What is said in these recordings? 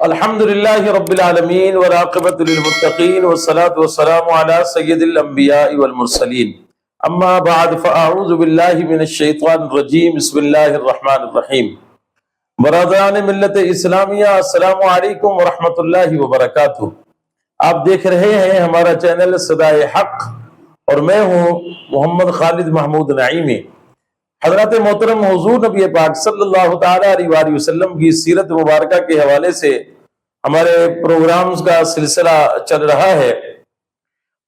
الحمدللہ رب العالمین والعاقبۃ للمتقین والصلاة والسلام علی سید الانبیاء والمرسلین اما بعد فاعوذ باللہ من الشیطان الرجیم بسم اللہ الرحمن الرحیم۔ برادران ملت اسلامیہ، السلام علیکم ورحمۃ اللہ وبرکاتہ۔ آپ دیکھ رہے ہیں ہمارا چینل صدائے حق اور میں ہوں محمد خالد محمود نعیمی۔ حضرت محترم حضور نبی پاک صلی اللہ تعالیٰ علیہ وآلہ وسلم کی سیرت مبارکہ کے حوالے سے ہمارے پروگرامز کا سلسلہ چل رہا ہے۔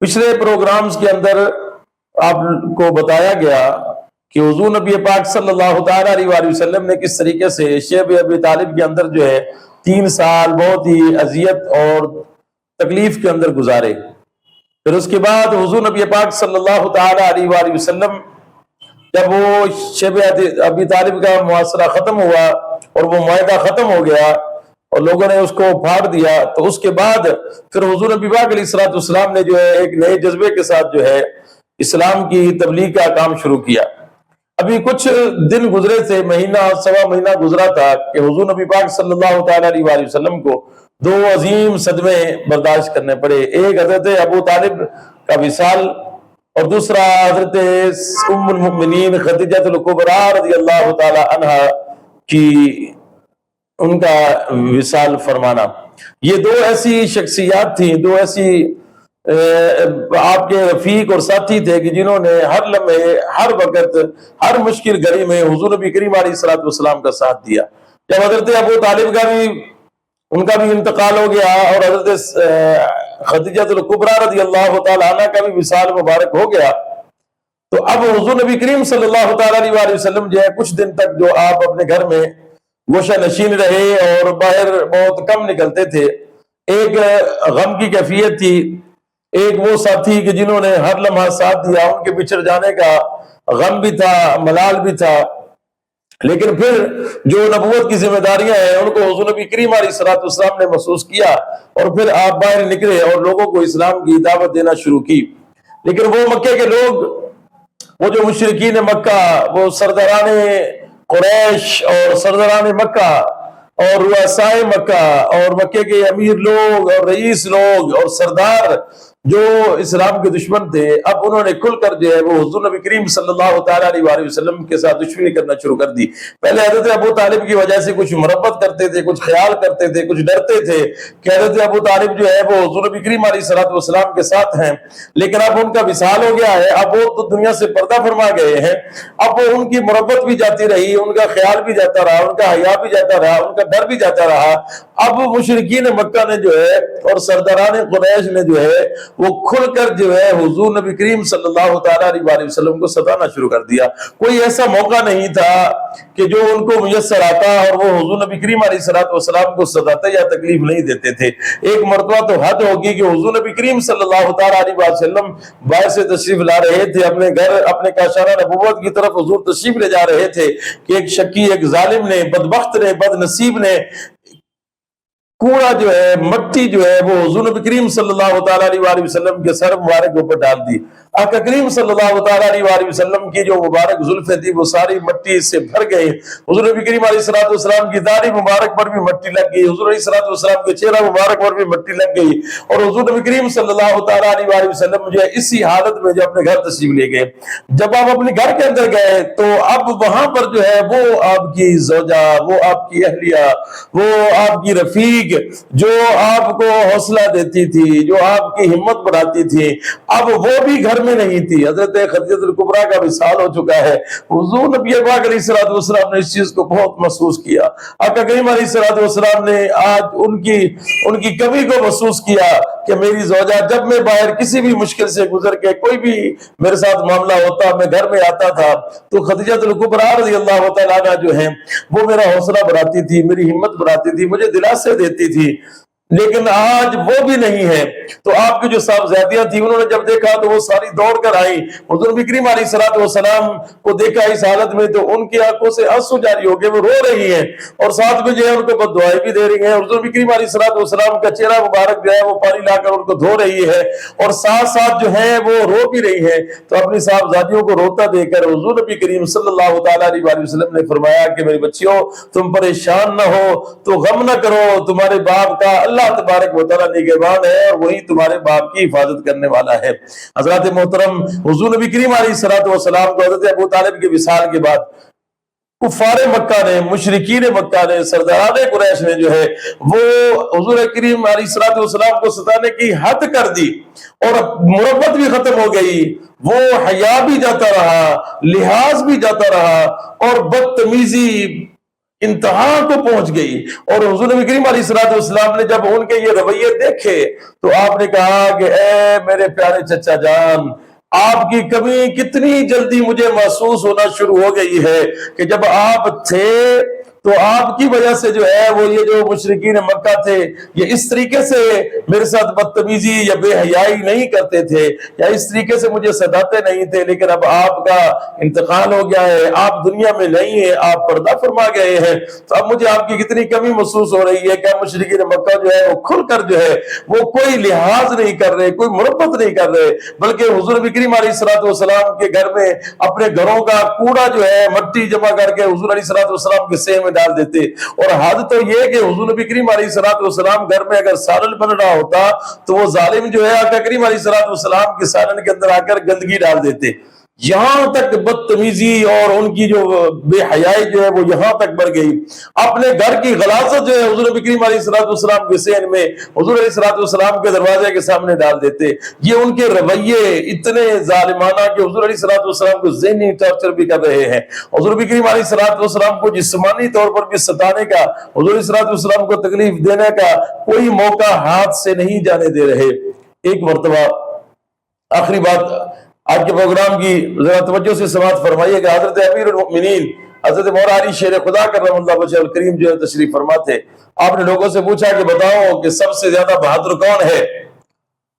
پچھلے پروگرامز کے اندر آپ کو بتایا گیا کہ حضور نبی پاک صلی اللہ تعالیٰ علیہ وآلہ وسلم نے کس طریقے سے شیب ابی طالب کے اندر جو ہے 3 سال بہت ہی اذیت اور تکلیف کے اندر گزارے۔ پھر اس کے بعد حضور نبی پاک صلی اللہ تعالیٰ علیہ وآلہ وسلم جب وہ شیب ابی طالب کا محاصرہ ختم ہوا اور وہ معاہدہ ختم ہو گیا اور لوگوں نے اس کو پھاڑ دیا، تو اس کے بعد پھر حضور نبی پاک علیہ السلام نے جو ہے ایک نئے جذبے کے ساتھ جو ہے اسلام کی تبلیغ کا کام شروع کیا۔ ابھی کچھ دن گزرے تھے، مہینہ سوا مہینہ گزرا تھا کہ حضور نبی پاک صلی اللہ تعالیٰ علیہ وآلہ وسلم کو 2 عظیم صدمے برداشت کرنے پڑے۔ ایک حضرت ابو طالب کا وصال اور دوسرا حضرت ام المؤمنین خدیجہ الکبریٰ رضی اللہ تعالی عنہ کی ان کا وصال فرمانا۔ یہ 2 ایسی شخصیات تھیں، 2 ایسی آپ کے رفیق اور ساتھی تھے کہ جنہوں نے ہر لمحے، ہر وقت، ہر مشکل گھڑی میں حضور نبی کریم علیہ السلام کا ساتھ دیا۔ جب حضرت ابو طالب کا بھی ان کا بھی انتقال ہو گیا اور حضرت خدیجہ الکبریٰ رضی اللہ تعالی عنہ کا بھی وصال مبارک ہو گیا، تو اب حضور نبی کریم صلی اللہ تعالی علیہ وسلم جو ہے کچھ دن تک جو آپ اپنے گھر میں گوشہ نشین رہے اور باہر بہت کم نکلتے تھے۔ ایک غم کی کیفیت تھی، ایک وہ ساتھی کہ جنہوں نے ہر لمحہ ساتھ دیا، ان کے بچھڑ جانے کا غم بھی تھا، ملال بھی تھا، لیکن پھر جو نبوت کی ذمہ داریاں ہیں ان کو حضور نبی کریم علیہ السلام نے محسوس کیا اور پھر آپ باہر نکلے اور لوگوں کو اسلام کی دعوت دینا شروع کی۔ لیکن وہ مکے کے لوگ، وہ جو مشرکین مکہ، وہ سرداران قریش اور سرداران مکہ اور رؤسائے مکہ اور مکے کے امیر لوگ اور رئیس لوگ اور سردار جو اسلام کے دشمن تھے، اب انہوں نے کھل کر جو ہے وہ حضور نبی کریم صلی اللہ تعالیٰ علیہ وآلہ وسلم کے ساتھ دشمنی کرنا شروع کر دی۔ پہلے حضرت ابو طالب کی وجہ سے کچھ مربت کرتے تھے، کچھ خیال کرتے تھے، کچھ ڈرتے تھے کہ حضرت ابو طالب جو ہے وہ حضور نبی کریم علیہ السلام کے ساتھ ہیں، لیکن اب ان کا وصال ہو گیا ہے، اب وہ تو دنیا سے پردہ فرما گئے ہیں، اب وہ ان کی مربت بھی جاتی رہی، ان کا خیال بھی جاتا رہا، ان کا حیا بھی جاتا رہا، ان کا ڈر بھی جاتا رہا۔ اب مشرکین مکہ نے جو ہے اور سرداران قریش نے جو ہے وہ کھل کر جو ہے حضور نبی کریم صلی اللہ تعالیٰ علیہ وآلہ وسلم کو ستانا شروع کر دیا۔ کوئی ایسا موقع نہیں تھا کہ جو ان کو میسر آتا اور وہ حضور نبی کریم علیہ السلام کو ستاتے یا تکلیف نہیں دیتے تھے۔ ایک مرتبہ تو حد ہوگی کہ حضور نبی کریم صلی اللہ تعالیٰ علیہ وآلہ وسلم باہر سے تشریف لا رہے تھے، اپنے گھر، اپنے کاشانہ نبوت کی طرف حضور تشریف لے جا رہے تھے کہ ایک شکی، ایک ظالم نے، بدبخت نے، بد نصیب نے کوڑا جو ہے، مٹی جو ہے وہ حضور نبی کریم صلی اللہ تعالیٰ علیہ وآلہ وسلم کے سر مبارک کے اوپر ڈال دی۔ آقا کریم صلی اللہ تعالیٰ علیہ وآلہ وسلم کی جو مبارک زلفیں تھی وہ ساری مٹی سے بھر گئی۔ حضور نبی کریم علیہ السلام کی داڑھی مبارک پر بھی مٹی لگ گئی، حضور علیہ السلام کے چہرہ مبارک پر بھی مٹی لگ گئی، اور حضور نبی کریم صلی اللہ تعالیٰ علیہ وآلہ وسلم جو ہے اسی حالت میں جو اپنے گھر تشریف لے گئے۔ جب آپ اپنے گھر کے اندر گئے تو اب وہاں پر جو ہے وہ آپ کی زوجہ، وہ آپ کی اہلیہ، وہ آپ کی رفیق جو آپ کو حوصلہ دیتی تھی، جو آپ کی ہمت بڑھاتی تھی، اب وہ بھی گھر میں نہیں تھی۔ حضرت خدیجہ الکبریٰ کا وصال ہو چکا ہے۔ حضور نبی پاک علیہ السلام نے اس چیز کو بہت محسوس کیا۔ آقا کریم علیہ السلام نے آج ان کی کمی کو محسوس کیا کہ میری زوجہ، جب میں باہر کسی بھی مشکل سے گزر کے کوئی بھی میرے ساتھ معاملہ ہوتا، میں گھر میں آتا تھا تو خدیجہ الکبریٰ رضی اللہ تعالیٰ عنہ جو ہیں وہ میرا حوصلہ بڑھاتی تھی، میری ہمت بڑھاتی تھی، مجھے دلاسے دیتی تھی۔ لیکن آج وہ بھی نہیں ہے۔ تو آپ کی جو صاحبزادیاں تھیں انہوں نے جب دیکھا تو وہ ساری دوڑ کر آئیں، حضور نبی کریم علیہ السلام کو دیکھا اس حالت میں تو ان کی آنکھوں سے آنسو جاری ہو گئے، وہ رو رہی ہیں اور ساتھ میں جو ہے ان کو بد دعائیں بھی دے رہی ہیں۔ حضور نبی کریم علیہ السلام کا چہرہ مبارک جو ہے وہ پانی لا کر ان کو دھو رہی ہے اور ساتھ ساتھ جو ہے وہ رو بھی رہی ہے۔ تو اپنی صاحبزادیوں کو روتا دیکھ کر حضور نبی کریم صلی اللہ تعالیٰ علیہ وسلم نے فرمایا کہ میری بچیوں تم پریشان نہ ہو، تو غم نہ کرو، تمہارے باپ کا اللہ تبارک و تعالیٰ نگہبان ہے اور وہی تمہارے باپ کی حفاظت کرنے والا ہے۔ حضرات محترم، حضور نبی کریم علیہ السلام کو حضرت ابو طالب کے وصال کے بعد کفار مکہ نے، مشرکین مکہ نے، سرداران قریش نے جو ہے وہ حضور کریم علیہ السلام کو ستانے کی حد کر دی اور مربت بھی ختم ہو گئی، وہ حیا بھی جاتا رہا، لحاظ بھی جاتا رہا اور بدتمیزی انتہا کو پہنچ گئی۔ اور حضور نبی کریم علیہ السلام نے جب ان کے یہ رویے دیکھے تو آپ نے کہا کہ اے میرے پیارے چچا جان، آپ کی کمی کتنی جلدی مجھے محسوس ہونا شروع ہو گئی ہے کہ جب آپ تھے تو آپ کی وجہ سے جو ہے وہ یہ جو مشرکین مکہ تھے یہ اس طریقے سے میرے ساتھ بدتمیزی یا بے حیائی نہیں کرتے تھے یا اس طریقے سے مجھے ستاتے نہیں تھے، لیکن اب آپ کا انتقال ہو گیا ہے، آپ دنیا میں نہیں ہیں، آپ پردہ فرما گئے ہیں، تو اب مجھے آپ کی کتنی کمی محسوس ہو رہی ہے کہ مشرکین مکہ جو ہے وہ کھل کر جو ہے وہ کوئی لحاظ نہیں کر رہے، کوئی مربت نہیں کر رہے، بلکہ حضور نبی کریم علیہ السلام کے گھر میں اپنے گھروں کا کوڑا جو ہے مٹی جمع کر کے حضور علیہ السلام کے سینے میں ڈال دیتے۔ اور حد تو یہ کہ حضور نبی کریم علیہ السلام گھر میں اگر سالن بن رہا ہوتا تو وہ ظالم جو ہے آقا کریم علیہ السلام کے سالن کے اندر آ کر گندگی ڈال دیتے۔ یہاں تک بدتمیزی اور ان کی جو بے حیائی جو ہے وہ یہاں تک بڑھ گئی۔ اپنے گھر کی غلاظت جو ہے حضور نبی کریم علیہ السلام کے صحن میں حضور علیہ السلام کے دروازے کے سامنے ڈال دیتے۔ یہ ان کے رویے اتنے ظالمانہ کہ حضور علیہ السلام کو ذہنی ٹارچر بھی کر رہے ہیں، حضور نبی کریم علیہ السلام کو جسمانی طور پر بھی ستانے کا، حضور علیہ السلام کو تکلیف دینے کا کوئی موقع ہاتھ سے نہیں جانے دے رہے۔ ایک مرتبہ آخری بات آج کے پروگرام کی ذرا توجہ سے سماعت فرمائیے کہ حضرت امیر المؤمنین حضرت مولا علی شیر خدا کرم اللہ وجہ الکریم جو ہے تشریف فرما تھے۔ آپ نے لوگوں سے پوچھا کہ بتاؤ کہ سب سے زیادہ بہادر کون ہے؟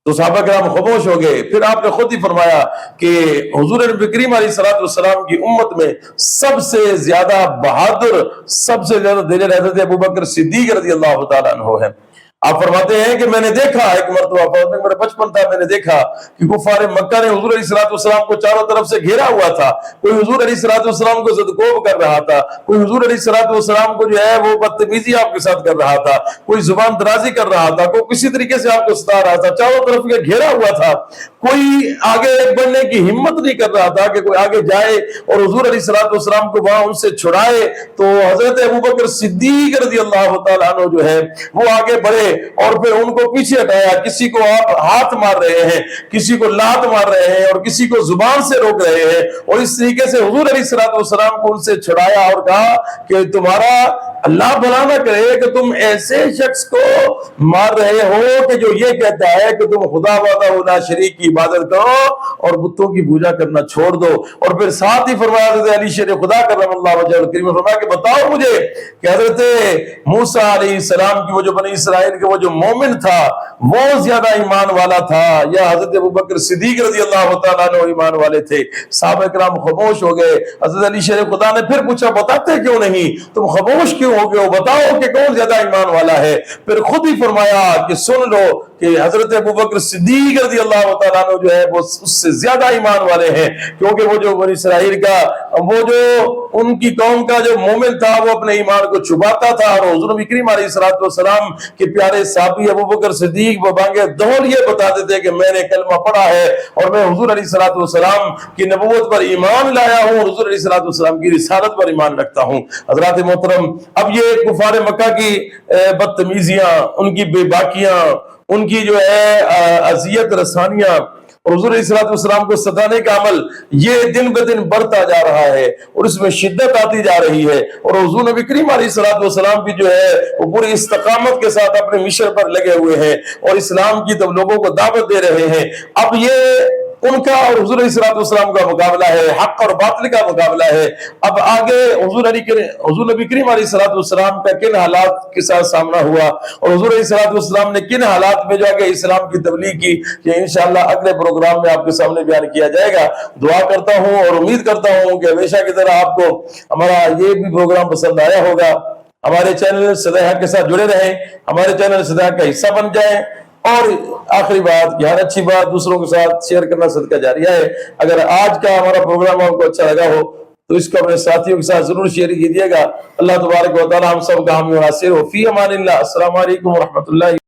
تو صحابہ کرام خاموش ہو گئے۔ پھر آپ نے خود ہی فرمایا کہ حضور نبی کریم علیہ السلام کی امت میں سب سے زیادہ بہادر، سب سے زیادہ دلیر حضرت ابوبکر صدیق رضی اللہ تعالیٰ عنہ ہے۔ آپ فرماتے ہیں کہ میں نے دیکھا ایک مرتبہ میرا بچپن تھا، میں نے دیکھا کہ کفار مکہ نے حضور علیہ السلام کو چاروں طرف سے گھیرا ہوا تھا، کوئی حضور علیہ السلام کو زدکوب کر رہا تھا، کوئی حضور علیہ السلام کو جو ہے وہ بدتمیزی آپ کے ساتھ کر رہا تھا، کوئی زبان درازی کر رہا تھا، کوئی کسی طریقے سے آپ کو ستا رہا تھا، چاروں طرف کے گھیرا ہوا تھا، کوئی آگے بڑھنے کی ہمت نہیں کر رہا تھا کہ کوئی آگے جائے اور حضور علیہ السلام کو وہاں ان سے چھڑائے۔ تو حضرت ابوبکر صدیق رضی اللہ تعالیٰ عنہ جو ہے وہ آگے بڑھے اور پھر ان کو پیچھے ہٹایا۔ کسی کو آپ ہاتھ مار رہے ہیں، کسی کو لات مار رہے ہیں اور کسی کو زبان سے روک رہے ہیں، اور اس طریقے سے حضور علیہ السلام کو ان سے چھڑایا اور کہا کہ تمہارا اللہ بھلا نہ کرے کہ تم ایسے شخص کو مار رہے ہو کہ جو یہ کہتا ہے کہ تم خدا وحدہ لا شریک کی عبادت کرو اور بتوں کی پوجا کرنا چھوڑ دو۔ اور پھر ساتھ ہی فرمایا حضرت علی شیر خدا کرم اللہ وجہ الکریم فرمایا کہ بتاؤ مجھے کہ حضرت موسیٰ علیہ السلام کی وہ جو بنی اسرائیل کے وہ جو مومن تھا وہ زیادہ ایمان والا تھا یا حضرت ابوبکر صدیق رضی اللہ تعالیٰ عنہ ایمان والے تھے؟ صحابہ کرام خاموش ہو گئے۔ حضرت علی شیر خدا نے پھر پوچھا بتاتے کیوں نہیں، تم خاموش کیوں ہو گئے ہو، بتاؤ کہ کون زیادہ ایمان والا ہے؟ پھر خود ہی فرمایا کہ سن لو کہ حضرت ابوبکر صدیق رضی اللہ تعالیٰ عنہ جو ہے وہ اس سے زیادہ ایمان والے ہیں، کیونکہ وہ جو بنی اسرائیل کا وہ جو ان کی قوم کا جو مومن تھا وہ اپنے ایمان کو چھپاتا تھا، اور حضور نبی کریم علیہ السلام کے پیارے صحابی ابوبکر صدیق ببانگے دہل یہ بتاتے تھے کہ میں نے کلمہ پڑھا ہے اور میں حضور علیہ السلام کی نبوت پر ایمان لایا ہوں، حضور علیہ السلام کی رسالت پر ایمان رکھتا ہوں۔ حضرات محترم، اب یہ کفار مکہ کی بدتمیزیاں، ان کی بے باکیاں، ان کی جو ہے اذیت رسانیاں اور حضور علیہ السلام کو ستانے کا عمل یہ دن بہ دن بڑھتا جا رہا ہے اور اس میں شدت آتی جا رہی ہے، اور حضور نبی کریم علیہ السلام بھی جو ہے وہ پوری استقامت کے ساتھ اپنے مشن پر لگے ہوئے ہیں اور اسلام کی تو لوگوں کو دعوت دے رہے ہیں۔ اب یہ ان کا اور حضور علیہ السلام کا مقابلہ ہے، حق اور باطل کا مقابلہ ہے۔ اب آگے حضور نبی کریم علیہ السلام کا کن حالات کے ساتھ سامنا ہوا اور حضور علیہ السلام نے کن حالات میں جو کہ اسلام کی تبلیغ کی، یہ انشاءاللہ اگلے پروگرام میں آپ کے سامنے بیان کیا جائے گا۔ دعا کرتا ہوں اور امید کرتا ہوں کہ ہمیشہ کی طرح آپ کو ہمارا یہ بھی پروگرام پسند آیا ہوگا۔ ہمارے چینل صدائے حق کے ساتھ جڑے رہیں، ہمارے چینل صدائے حق کا حصہ بن جائیں، اور آخری بات، ہر اچھی بات دوسروں کے ساتھ شیئر کرنا صدقہ جاریہ ہے۔ اگر آج کا ہمارا پروگرام آپ کو اچھا لگا ہو تو اس کو اپنے ساتھیوں کے ساتھ ضرور شیئر کیجیے گا۔ اللہ تبارک و تعالی ہم سب کا حامی و ناصر ہو۔ فی امان اللہ۔ السلام علیکم ورحمۃ اللہ۔